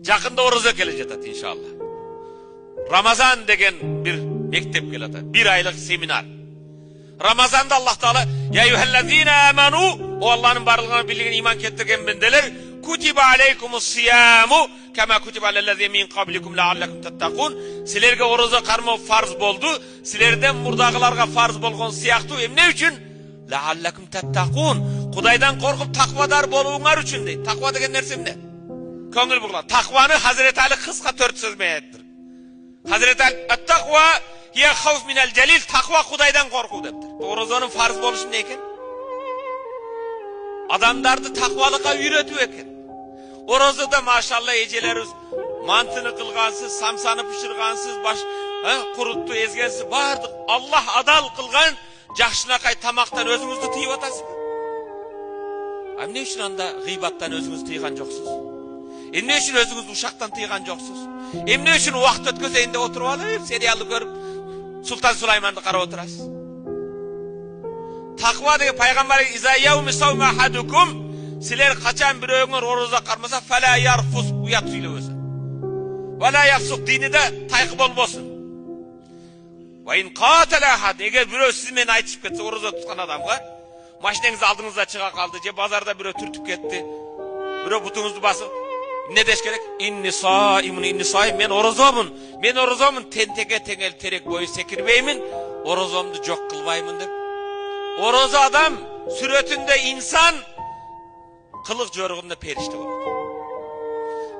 Жақында ораза келе жатат иншалла. Рамазан деген bir мектеп келе жатат. 1 айлық семинар. Рамазанда Аллах Таала я юхаллазина аману, о Аллахның барлығына билген иман келтірген бенделер, кутиба алейкумус сияму кама кутиба аллазина мин qablikum la'allakum tattaqun. Силерге ораза кармау фарз болды, силерден мурдагыларга фарз болгон сыяктуу эмне үчүн? La'allakum tattaqun. Кудайдан коркуп таквадар болууңар үчүн дейт. Таква деген нерсе эмне? Көңүл бурган. Такваны Hazreti Ali кыска 4 сөз менен айттыр. Hazreti Ali at-taqwa hiya khawf min al-jalil, takva Kudaydan korku deptir. Orazanın farz boluşu ne eken? Adamlardı takvalıkka үйrөтүү eken. Orazada maşallah eceleriz mantını kılgansız, samsanı pişirgansız, baş kuruttu, ezgensiz bardık. Allah adal kılgan жақшынакай тамақтан өзіңізді тыйып атасыз. Эмне үчүн анда гыйбаттан өзіңізді тыйган жоксуз? Эмне үчүн өзіңізді ушактан тыйган жоксуз? Эмне үчүн убакыт өткөзөйүн деп отуруп алып, сериалды көрүп, Султан Сулайманды карап отурасыз? Таква деген пайгамбар изаяуми саума хадукум, силер качан бирөөңөр ораза кармаса фала ярфус, уят сүйлөбөсүн. Вала яфсук, диниде тайкы болбосун. Вайын каталахад, эгер бирөө сиз менен айтышып кетсе, ораза туткан адамга, машинеңиз алдыңызда чыга калды, же базарда бирөө түртүп кетти, бирөө бутуңузду басып, эмне деш керек? Инни саим, мен оразомун, тентеге теңел терек бою секирбеймин, оразомду жок кылбаймын деп. Ораза адам сүрөтүндө инсан, кылык жоругунда периште болот.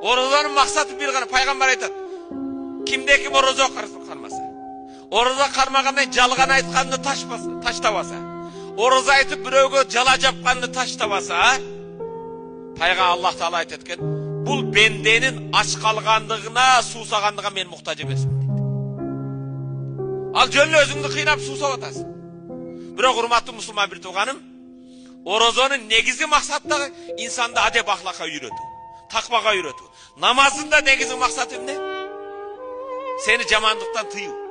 Оразанын максаты бир гана, пайгамбар айтат, кимде ким ораза кармаса, ораза кармагандай жалган айтканды таштабаса, ораза айтып бирөөгө жала жапканды таштабаса, пайга Аллах Таала айтат экен, бул бенденин ач калгандыгына, суусагандыгына мен муктаж эмесмин дейт. Ал жөн эле өзүңдү кыйнап суусап атасың. Бирок урматтуу мусулман бир тууганым, оразанын негизги максаты инсанды адеп ахлакка үйрөтүү, таквага үйрөтүү. Намазында негизги максаты эмне? Сени жамандыктан тыюу.